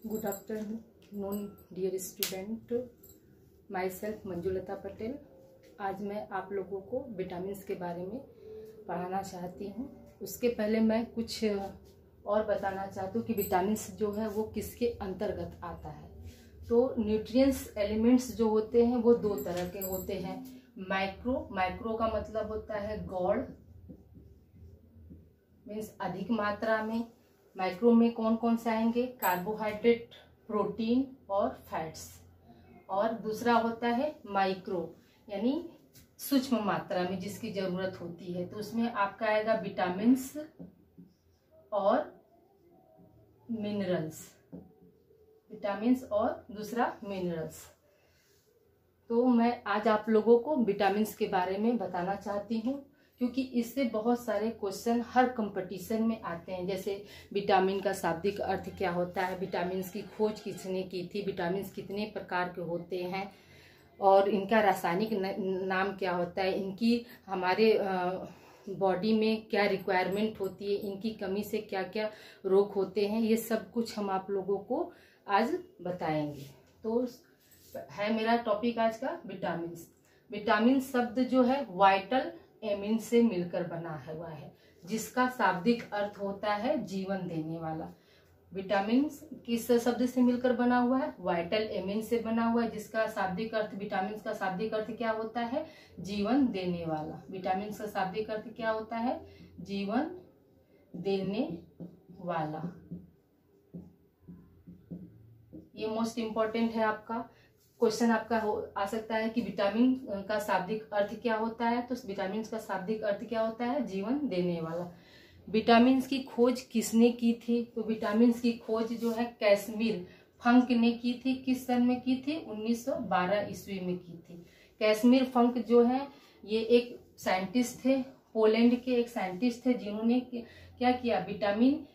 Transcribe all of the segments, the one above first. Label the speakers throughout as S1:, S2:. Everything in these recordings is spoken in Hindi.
S1: Good afternoon dear student, myself Manjulata Patel. आज मैं आप लोगों को विटामिन्स के बारे में पढ़ाना चाहती हूँ। उसके पहले मैं कुछ और बताना चाहती हूँ कि विटामिन्स जो है वो किसके अंतर्गत आता है। तो न्यूट्रिएंट्स एलिमेंट्स जो होते हैं वो दो तरह के होते हैं। माइक्रो का मतलब होता है गॉड, मीन्स अधिक मात्रा में। माइक्रो में कौन कौन से आएंगे? कार्बोहाइड्रेट, प्रोटीन और फैट्स। और दूसरा होता है माइक्रो, यानी सूक्ष्म मात्रा में जिसकी जरूरत होती है। तो उसमें आपका आएगा विटामिन्स और मिनरल्स, विटामिन्स और दूसरा मिनरल्स। तो मैं आज आप लोगों को विटामिन्स के बारे में बताना चाहती हूँ, क्योंकि इससे बहुत सारे क्वेश्चन हर कंपटीशन में आते हैं। जैसे विटामिन का शाब्दिक अर्थ क्या होता है, विटामिन्स की खोज किसने की थी, विटामिन्स कितने प्रकार के होते हैं और इनका रासायनिक नाम क्या होता है, इनकी हमारे बॉडी में क्या रिक्वायरमेंट होती है, इनकी कमी से क्या क्या रोग होते हैं, ये सब कुछ हम आप लोगों को आज बताएंगे। तो है मेरा टॉपिक आज का विटामिन्स। विटामिन शब्द जो है वाइटल एमिन से मिलकर बना हुआ है, जिसका शाब्दिक अर्थ होता है जीवन देने वाला। विटामिन किस शब्द से मिलकर बना हुआ है? वाइटल एमिन से बना हुआ है, जिसका शाब्दिक अर्थ, विटामिन का शाब्दिक अर्थ क्या होता है? जीवन देने वाला। विटामिन का शाब्दिक अर्थ क्या होता है? जीवन देने वाला। ये मोस्ट इंपॉर्टेंट है। आपका क्वेश्चन आपका आ सकता है कि विटामिन का शाब्दिक अर्थ क्या होता है। तो विटामिन का शाब्दिक अर्थ क्या होता है? जीवन देने वाला। विटामिन की खोज किसने की थी? तो विटामिन की खोज जो है कैसमीर फंक ने की थी। किस सन में की थी? 1912 ईस्वी में की थी। कैसमीर फंक जो है ये एक साइंटिस्ट थे, पोलैंड के एक साइंटिस्ट थे, जिन्होंने क्या किया? विटामिन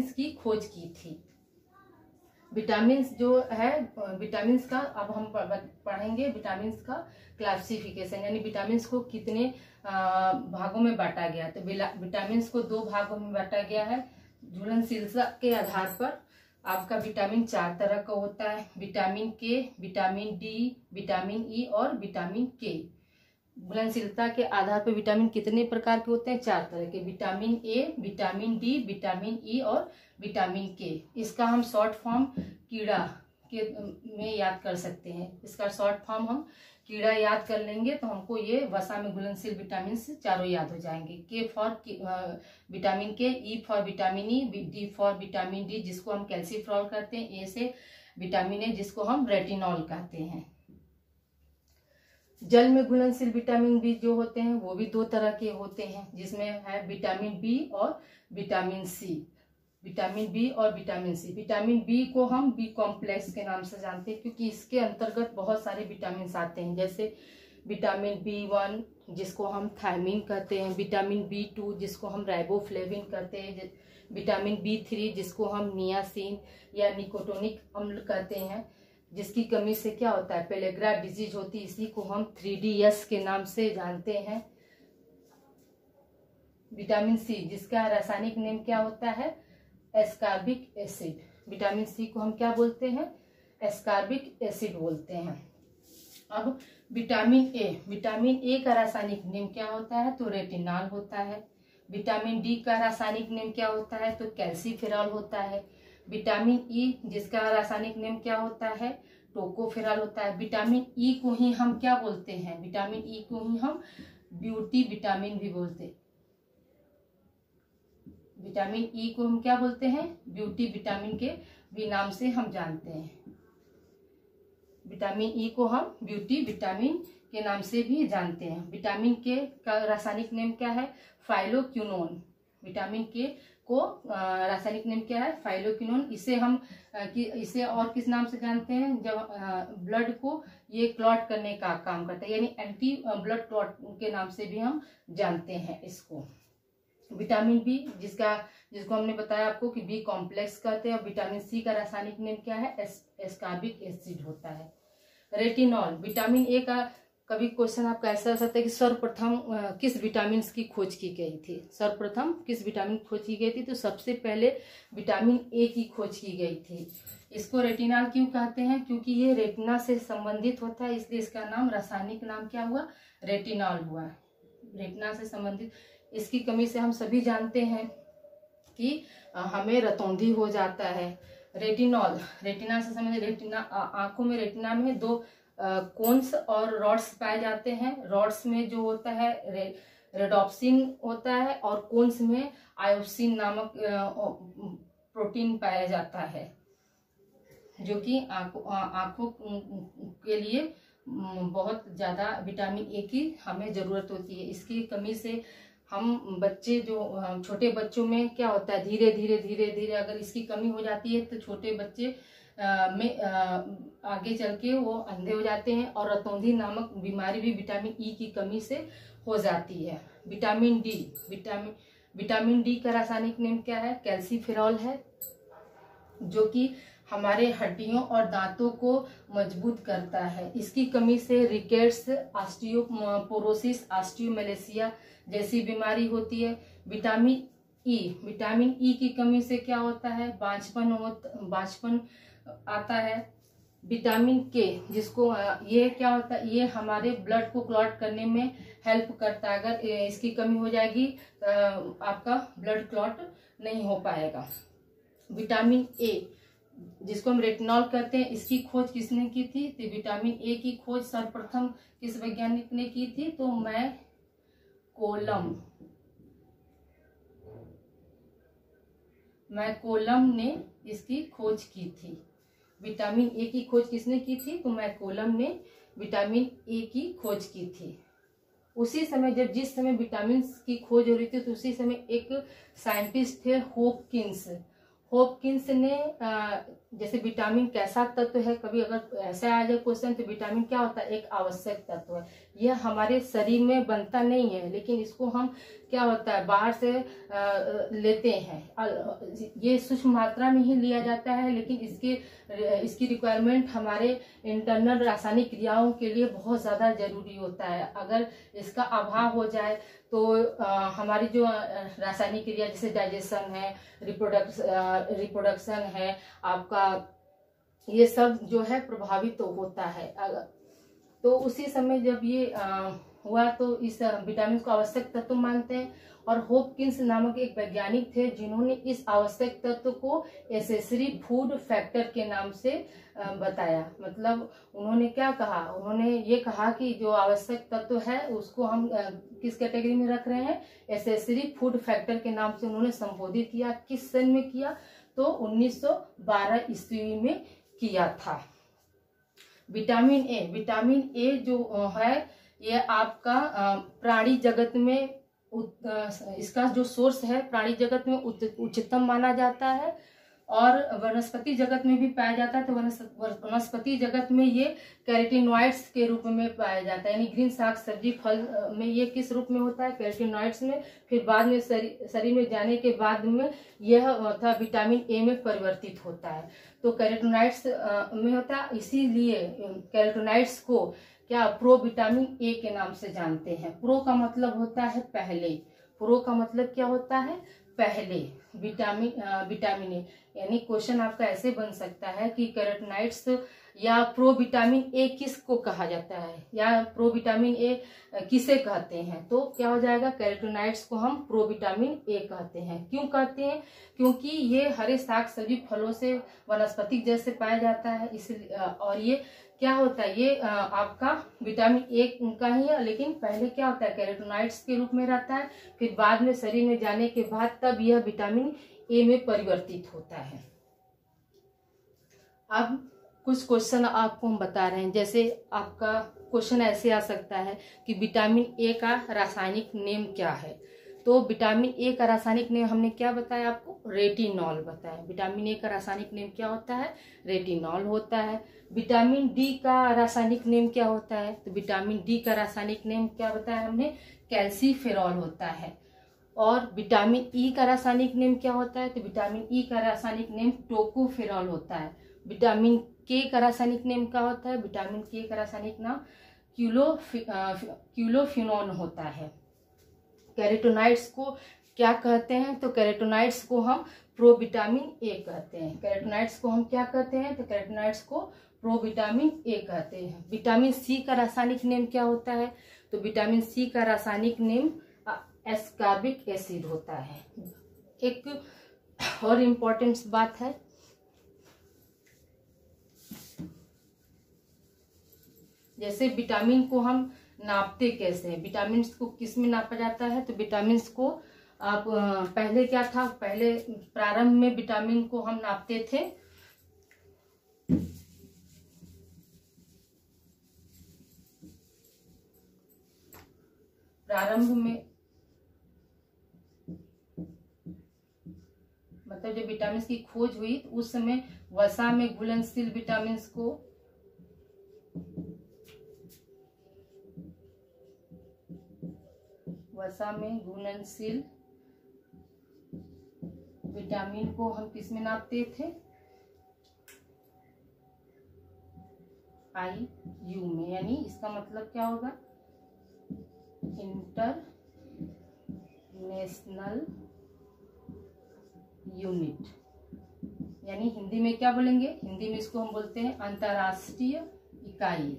S1: की खोज की थी। विटामिन्स जो है, विटामिन्स का अब हम पढ़ेंगे विटामिन्स का क्लासिफिकेशन, यानी विटामिन्स को कितने भागों में बांटा गया। तो विटामिन्स को दो भागों में बांटा गया है। घुलनशीलता के आधार पर आपका विटामिन 4 तरह का होता है। विटामिन के, विटामिन डी, विटामिन ई और विटामिन के। घुलनशीलता के आधार पर विटामिन कितने प्रकार के होते हैं? 4 तरह के। Vitamin A, vitamin D, vitamin E और विटामिन के। इसका हम शॉर्ट फॉर्म कीड़ा के में याद कर सकते हैं। इसका शॉर्ट फॉर्म हम कीड़ा याद कर लेंगे तो हमको ये वसा में घुलनशील विटामिन से चारों याद हो जाएंगे। के फॉर विटामिन के, E for vitamin E, D for vitamin D जिसको हम कैल्सीफ्रॉल कहते हैं, ए से विटामिन ए जिसको हम रेटिनॉल कहते हैं। जल में घुलनशील विटामिन बी जो होते हैं वो भी 2 तरह के होते हैं, जिसमें है विटामिन बी और विटामिन सी। विटामिन बी और विटामिन सी। विटामिन बी को हम बी कॉम्प्लेक्स के नाम से जानते हैं, क्योंकि इसके अंतर्गत बहुत सारे विटामिन आते हैं। जैसे विटामिन बी1 जिसको हम थायमिन कहते हैं, विटामिन बी2 जिसको हम राइबोफ्लेविन कहते हैं, विटामिन बी3 जिसको हम नियासिन या निकोटोनिक अम्ल कहते हैं, जिसकी कमी से क्या होता है? पेलेग्रा डिजीज होती है। इसी को हम 3DS के नाम से जानते हैं। विटामिन सी जिसका रासायनिक नेम क्या होता है? Ascorbic acid. विटामिन सी को हम क्या बोलते हैं? एस्कॉर्बिक एसिड बोलते हैं। अब विटामिन ए, विटामिन ए का रासायनिक नेम क्या होता है? तो रेटिनॉल होता है। विटामिन डी का रासायनिक नेम क्या होता है? तो कैल्सीफेरॉल होता है। विटामिन ई जिसका रासायनिक नेम क्या होता है? टोकोफेरॉल होता है। विटामिन ई को ही हम क्या बोलते हैं? विटामिन ई को ही हम ब्यूटी विटामिन भी बोलते हैं। विटामिन ई को हम क्या बोलते हैं? ब्यूटी विटामिन के भी नाम से हम जानते हैं। विटामिन ई को हम ब्यूटी विटामिन के नाम से भी जानते हैं। विटामिन के का रासायनिक नेम क्या है? फाइलोक्विनोन। विटामिन के को रासायनिक नेम क्या है? फाइलोक्विनोन। इसे हम इसे और किस नाम से जानते हैं? जब ब्लड को ये क्लॉट करने का काम करता है, यानी एंटी ब्लड क्लॉट के नाम से भी हम जानते हैं इसको। विटामिन बी जिसको हमने बताया आपको कि बी कॉम्प्लेक्स कहते हैं। विटामिन सी का रासायनिक नेम क्या है? एस्कॉर्बिक एसिड होता है। रेटिनॉल, विटामिन ए का कभी क्वेश्चन आपका ऐसा हो सकता है कि सर्वप्रथम किस विटामिन की खोज की गई थी। सर्वप्रथम किस विटामिन की खोज की गई थी, तो सबसे पहले विटामिन ए की खोज की गई थी। इसको रेटिनॉल क्यों कहते हैं, क्योंकि ये रेटिना से संबंधित होता है, इसलिए इसका नाम, रासायनिक नाम क्या हुआ, रेटिनॉल हुआ। रेटिना से संबंधित, इसकी कमी से हम सभी जानते हैं कि हमें रतौंधी हो जाता है। रेटिनॉल, रेटिना से संबंधित, रेटिना आंखों में, रेटिना में दो कोन्स और रॉड्स पाए जाते हैं। रॉड्स में जो होता है रेडोप्सिन होता है और कोन्स में आयोसिन नामक प्रोटीन पाया जाता है, जो कि आंखों के लिए बहुत ज़्यादा विटामिन ए की हमें ज़रूरत होती है। इसकी कमी से हम बच्चे, जो छोटे बच्चों में क्या होता है, धीरे धीरे अगर इसकी कमी हो जाती है तो छोटे बच्चे में आगे चल के वो अंधे हो जाते हैं और रतौंधी नामक बीमारी भी विटामिन ई की कमी से हो जाती है। विटामिन डी, विटामिन डी का रासायनिक नाम क्या है, कैल्सीफेरॉल है, जो कि हमारे हड्डियों और दांतों को मजबूत करता है। इसकी कमी से रिकेट्स, ऑस्टियोपोरोसिस, ऑस्टियोमैलेशिया जैसी बीमारी होती है। विटामिन ई की कमी से क्या होता है, बांझपन आता है। विटामिन के, जिसको ये क्या होता है, ये हमारे ब्लड को क्लॉट करने में हेल्प करता है। अगर इसकी कमी हो जाएगी तो आपका ब्लड क्लॉट नहीं हो पाएगा। विटामिन ए, जिसको हम रेटिनॉल कहते हैं, इसकी खोज किसने की थी, तो विटामिन ए की खोज सर्वप्रथम किस वैज्ञानिक ने की थी, तो मैकोलम ने इसकी खोज की थी। विटामिन ए की खोज किसने की थी, तो मैकोलम ने विटामिन ए की खोज की थी। उसी समय जिस समय विटामिन की खोज हो रही थी, तो उसी समय एक साइंटिस्ट थे होपकिंस ने, जैसे विटामिन कैसा तत्व है, कभी अगर ऐसा आ जाए क्वेश्चन, तो विटामिन क्या होता है, एक आवश्यक तत्व है। यह हमारे शरीर में बनता नहीं है, लेकिन इसको हम क्या होता है, बाहर से लेते हैं। ये सूक्ष्म मात्रा में ही लिया जाता है, लेकिन इसकी रिक्वायरमेंट हमारे इंटरनल रासायनिक क्रियाओं के लिए बहुत ज़्यादा जरूरी होता है। अगर इसका अभाव हो जाए तो हमारी जो रासायनिक क्रिया, जैसे डाइजेशन है, रिप्रोडक्शन है आपका, ये सब जो है प्रभावित तो होता है। तो उसी समय जब ये हुआ, तो इस विटामिन को आवश्यक तत्व मानते हैं। और होपकिंस नामक एक वैज्ञानिक थे, जिन्होंने इस आवश्यक तत्व को एसेसरी फूड फैक्टर के नाम से बताया। मतलब उन्होंने क्या कहा, उन्होंने ये कहा कि जो आवश्यक तत्व है उसको हम किस कैटेगरी में रख रहे हैं, एसेसरी फूड फैक्टर के नाम से उन्होंने संबोधित किया। किस सन में किया, तो 1912 ईस्वी में किया था। विटामिन ए जो है, ये आपका प्राणी जगत में, इसका जो सोर्स है प्राणी जगत में उच्चतम माना जाता है, और वनस्पति जगत में भी पाया जाता है। तो वनस्पति जगत में ये कैरोटीनॉइड्स के रूप में पाया जाता है, यानी ग्रीन साग सब्जी फल में ये किस रूप में होता है, कैरोटीनॉइड्स में। फिर बाद में शरीर में जाने के बाद में यह विटामिन ए में परिवर्तित होता है। तो कैरोटीनॉइड्स में होता है, इसीलिए कैरोटीनॉइड्स को क्या प्रो विटामिन ए के नाम से जानते हैं। प्रो का मतलब होता है पहले, प्रो का मतलब क्या होता है, पहले। विटामिन ए, यानी क्वेश्चन आपका ऐसे बन सकता है कि कैरोटीनॉइड्स या प्रो विटामिन ए किसको कहा जाता है, या प्रो विटामिन ए किसे कहते हैं, तो क्या हो जाएगा, कैरोटीनॉइड्स को हम प्रो विटामिन ए कहते हैं। क्यों कहते हैं, क्योंकि ये हरे साग सब्जी फलों से वनस्पतिक जैसे पाया जाता है, इसलिए। और ये क्या होता है, ये आपका विटामिन ए का ही है, लेकिन पहले क्या होता है, कैरोटीनॉइड्स के रूप में रहता है, फिर बाद में शरीर में जाने के बाद तब यह विटामिन ए में परिवर्तित होता है। अब कुछ क्वेश्चन आपको हम बता रहे हैं, जैसे आपका क्वेश्चन ऐसे आ सकता है कि विटामिन ए का रासायनिक नेम क्या है। तो विटामिन ए का रासायनिक नेम हमने क्या बताया आपको, रेटिनॉल बताया। विटामिन ए का रासायनिक नेम क्या होता है, रेटिनॉल होता है। विटामिन डी का रासायनिक नेम क्या होता है, तो विटामिन डी का रासायनिक नेम क्या बताया हमने, कैल्सीफेरॉल होता है। और विटामिन ई का रासायनिक नेम क्या होता है, तो विटामिन ई का रासायनिक नेम टोकोफेरॉल होता है। विटामिन के का रासायनिक नेम क्या होता है, विटामिन के का रासायनिक नाम क्यूलोफिनोन होता है। कैरोटीनॉइड्स को क्या कहते हैं? तो कैरोटीनॉइड्स को हम प्रोविटामिन ए कहते हैं। कैरोटीनॉइड्स को हम क्या कहते हैं? तो कैरोटीनॉइड्स को प्रोविटामिन ए कहते हैं। विटामिन सी का रासायनिक नेम क्या होता है? तो विटामिन सी का रासायनिक नेम एस्कॉर्बिक एसिड होता है। एक और इम्पोर्टेंट बात है, जैसे विटामिन को हम नापते कैसे हैं? विटामिन को किस में नापा जाता है? तो विटामिन को आप पहले क्या था, पहले प्रारंभ में विटामिन को हम नापते थे प्रारंभ में, मतलब जब विटामिन की खोज हुई तो उस समय वसा में घुलनशील विटामिन को विटामिन को हम किस में नापते थे? IU में, यानी इसका मतलब क्या होगा? International unit. यानी हिंदी में क्या बोलेंगे? हिंदी में इसको हम बोलते हैं अंतर्राष्ट्रीय इकाई।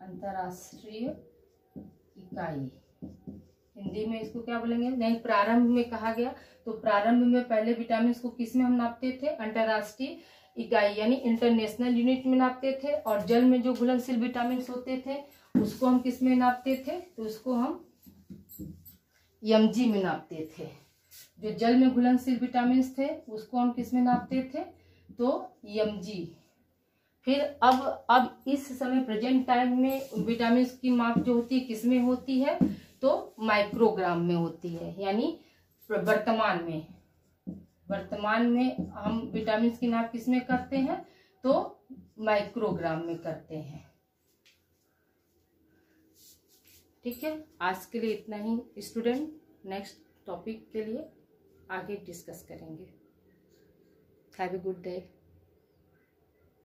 S1: अंतर्राष्ट्रीय इकाई हिंदी में इसको क्या बोलेंगे? नहीं, प्रारंभ में कहा गया तो प्रारंभ में पहले विटामिन को किस में हम नापते थे? अंतर्राष्ट्रीय इकाई यानी इंटरनेशनल यूनिट में नापते थे। और जल में जो घुलनशील विटामिन होते थे उसको हम किस में नापते थे? तो उसको हम mg में नापते थे। जो जल में घुलनशील विटामिन थे उसको हम किस में नापते थे? तो mg। फिर अब इस समय प्रेजेंट टाइम में विटामिन की माप जो होती है किस में होती है? तो माइक्रोग्राम में होती है। यानी वर्तमान में हम विटामिन की नाप किस में करते हैं? तो माइक्रोग्राम में करते हैं। ठीक है, आज के लिए इतना ही स्टूडेंट। नेक्स्ट टॉपिक के लिए आगे डिस्कस करेंगे। Have a good day.